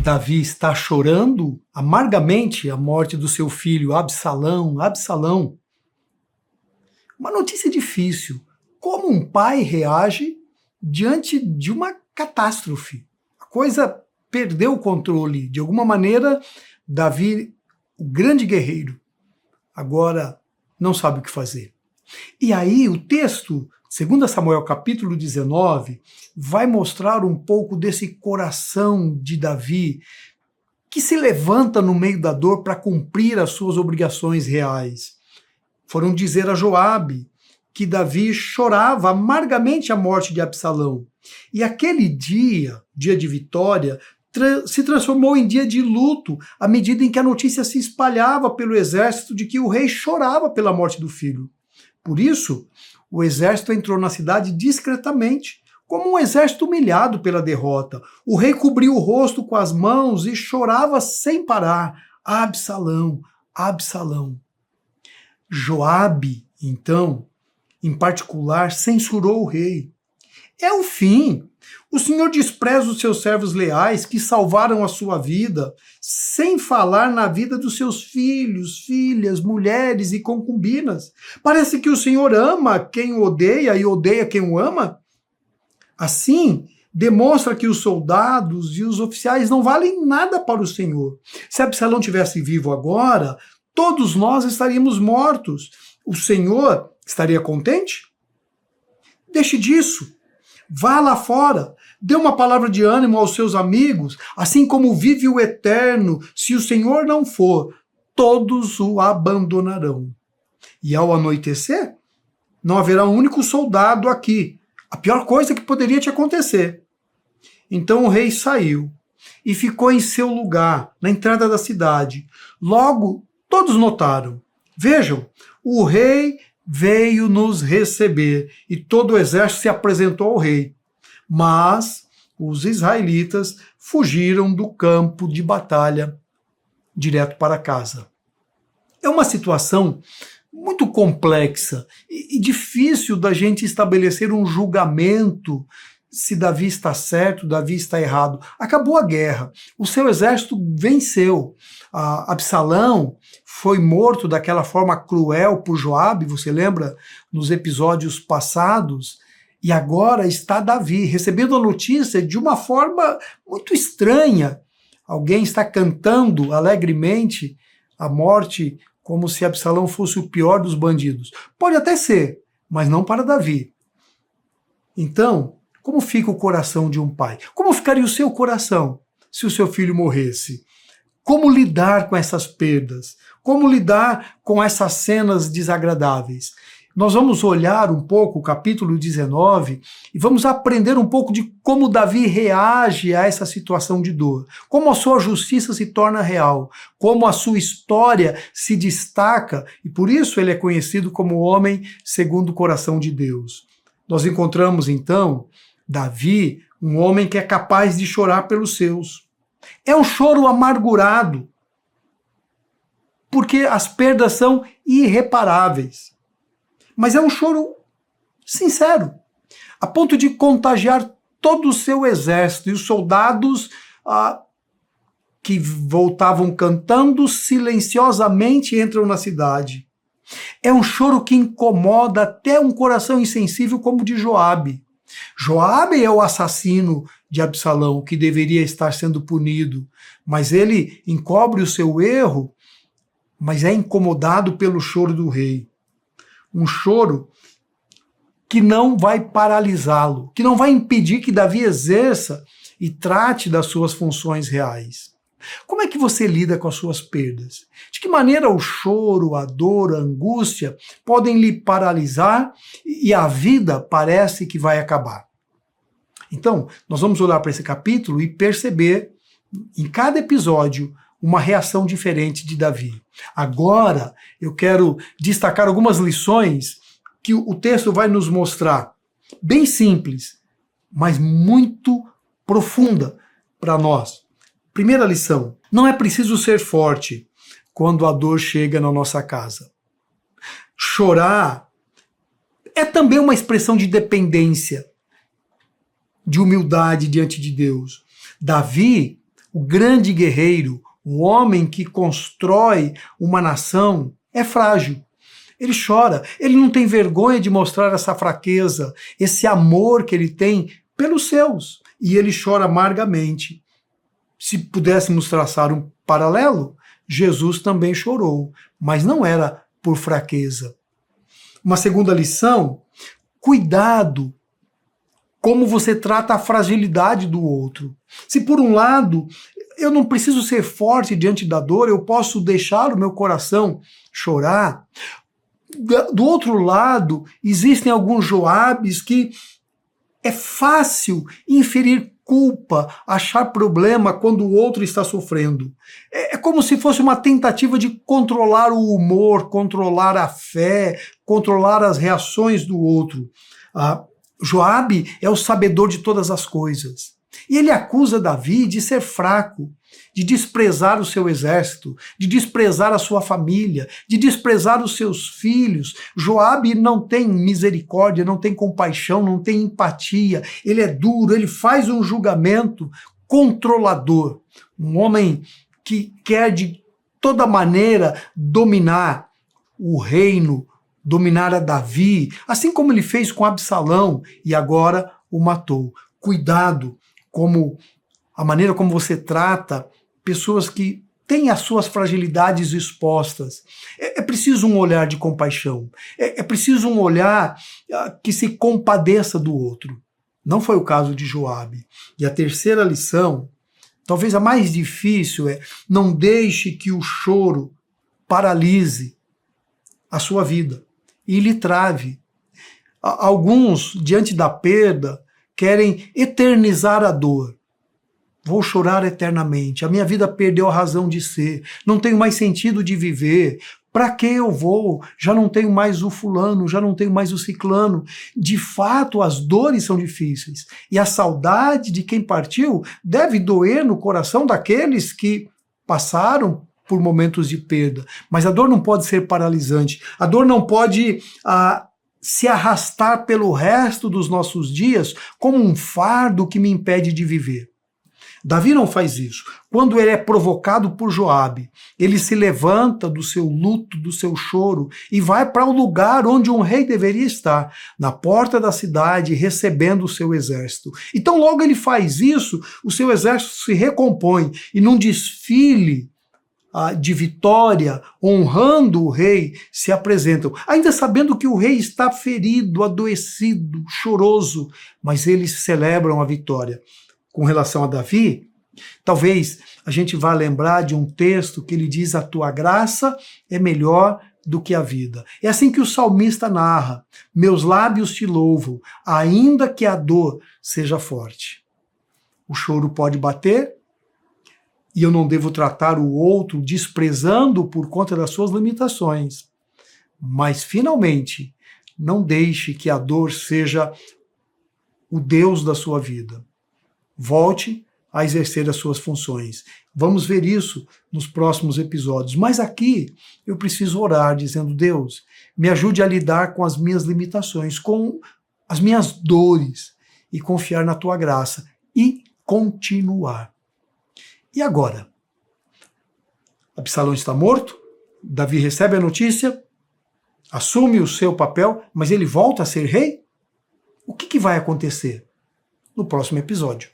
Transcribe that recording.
Davi está chorando amargamente a morte do seu filho Absalão. Absalão. Uma notícia difícil. Como um pai reage diante de uma catástrofe? A coisa perdeu o controle. De alguma maneira, Davi, o grande guerreiro, agora não sabe o que fazer. E aí o texto, 2 Samuel capítulo 19, vai mostrar um pouco desse coração de Davi, que se levanta no meio da dor para cumprir as suas obrigações reais. Foram dizer a Joabe que Davi chorava amargamente a morte de Absalão. E aquele dia de vitória, se transformou em dia de luto, à medida em que a notícia se espalhava pelo exército de que o rei chorava pela morte do filho. Por isso, o exército entrou na cidade discretamente, como um exército humilhado pela derrota. O rei cobriu o rosto com as mãos e chorava sem parar. Absalão, Absalão. Joabe, então, em particular, censurou o rei. É o fim. O Senhor despreza os seus servos leais que salvaram a sua vida, sem falar na vida dos seus filhos, filhas, mulheres e concubinas. Parece que o Senhor ama quem o odeia e odeia quem o ama. Assim, demonstra que os soldados e os oficiais não valem nada para o Senhor. Se Absalão tivesse vivo agora, todos nós estaríamos mortos. O Senhor estaria contente? Deixe disso. Vá lá fora, dê uma palavra de ânimo aos seus amigos, assim como vive o Eterno, se o Senhor não for, todos o abandonarão. E ao anoitecer, não haverá um único soldado aqui, a pior coisa que poderia te acontecer. Então o rei saiu e ficou em seu lugar, na entrada da cidade. Logo, todos notaram. Vejam, o rei veio nos receber, e todo o exército se apresentou ao rei. Mas os israelitas fugiram do campo de batalha direto para casa. É uma situação muito complexa e difícil da gente estabelecer um julgamento se Davi está certo, Davi está errado. Acabou a guerra, o seu exército venceu. Absalão foi morto daquela forma cruel por Joabe, você lembra, nos episódios passados, e agora está Davi recebendo a notícia de uma forma muito estranha. Alguém está cantando alegremente a morte como se Absalão fosse o pior dos bandidos. Pode até ser, mas não para Davi. Então, como fica o coração de um pai? Como ficaria o seu coração se o seu filho morresse? Como lidar com essas perdas? Como lidar com essas cenas desagradáveis? Nós vamos olhar um pouco o capítulo 19 e vamos aprender um pouco de como Davi reage a essa situação de dor, como a sua justiça se torna real, como a sua história se destaca e por isso ele é conhecido como homem segundo o coração de Deus. Nós encontramos então Davi, um homem que é capaz de chorar pelos seus. É um choro amargurado, porque as perdas são irreparáveis. Mas é um choro sincero, a ponto de contagiar todo o seu exército. E os soldados que voltavam cantando silenciosamente entram na cidade. É um choro que incomoda até um coração insensível como o de Joabe. Joabe é o assassino de Absalão, que deveria estar sendo punido, mas ele encobre o seu erro, mas é incomodado pelo choro do rei. Um choro que não vai paralisá-lo, que não vai impedir que Davi exerça e trate das suas funções reais. Como é que você lida com as suas perdas? De que maneira o choro, a dor, a angústia podem lhe paralisar e a vida parece que vai acabar? Então, nós vamos olhar para esse capítulo e perceber em cada episódio uma reação diferente de Davi. Agora, eu quero destacar algumas lições que o texto vai nos mostrar, bem simples, mas muito profunda para nós. Primeira lição: não é preciso ser forte quando a dor chega na nossa casa. Chorar é também uma expressão de dependência, de humildade diante de Deus. Davi O grande guerreiro, o homem que constrói uma nação, é frágil. Ele chora, ele não tem vergonha de mostrar essa fraqueza, esse amor que ele tem pelos seus. E ele chora amargamente. Se pudéssemos traçar um paralelo, Jesus também chorou, mas não era por fraqueza. Uma segunda lição, cuidado como você trata a fragilidade do outro. Se por um lado eu não preciso ser forte diante da dor, eu posso deixar o meu coração chorar. Do outro lado, existem alguns Joabes que é fácil inferir culpa, achar problema quando o outro está sofrendo. É como se fosse uma tentativa de controlar o humor, controlar a fé, controlar as reações do outro. Joabe é o sabedor de todas as coisas. E ele acusa Davi de ser fraco, de desprezar o seu exército, de desprezar a sua família, de desprezar os seus filhos. Joabe não tem misericórdia, não tem compaixão, não tem empatia. Ele é duro, ele faz um julgamento controlador. Um homem que quer de toda maneira dominar o reino, dominar a Davi, assim como ele fez com Absalão e agora o matou. Cuidado como a maneira como você trata pessoas que têm as suas fragilidades expostas. É preciso um olhar de compaixão. É preciso um olhar que se compadeça do outro. Não foi o caso de Joabe. E a terceira lição, talvez a mais difícil, é não deixe que o choro paralise a sua vida e lhe trave. Alguns, diante da perda, querem eternizar a dor. Vou chorar eternamente. A minha vida perdeu a razão de ser. Não tenho mais sentido de viver. Para que eu vou? Já não tenho mais o fulano, já não tenho mais o ciclano. De fato, as dores são difíceis. E a saudade de quem partiu deve doer no coração daqueles que passaram por momentos de perda. Mas a dor não pode ser paralisante. A dor não pode se arrastar pelo resto dos nossos dias como um fardo que me impede de viver. Davi não faz isso. Quando ele é provocado por Joabe, ele se levanta do seu luto, do seu choro e vai para o lugar onde um rei deveria estar, na porta da cidade, recebendo o seu exército. Então logo ele faz isso, o seu exército se recompõe e num desfile de vitória, honrando o rei, se apresentam, ainda sabendo que o rei está ferido, adoecido, choroso, mas eles celebram a vitória. Com relação a Davi, talvez a gente vá lembrar de um texto que ele diz: a tua graça é melhor do que a vida. É assim que o salmista narra: meus lábios te louvam, ainda que a dor seja forte. O choro pode bater, e eu não devo tratar o outro desprezando por conta das suas limitações. Mas, finalmente, não deixe que a dor seja o Deus da sua vida. Volte a exercer as suas funções. Vamos ver isso nos próximos episódios. Mas aqui eu preciso orar dizendo: Deus, me ajude a lidar com as minhas limitações, com as minhas dores e confiar na tua graça e continuar. E agora? Absalão está morto, Davi recebe a notícia, assume o seu papel, mas ele volta a ser rei? O que vai acontecer? No próximo episódio.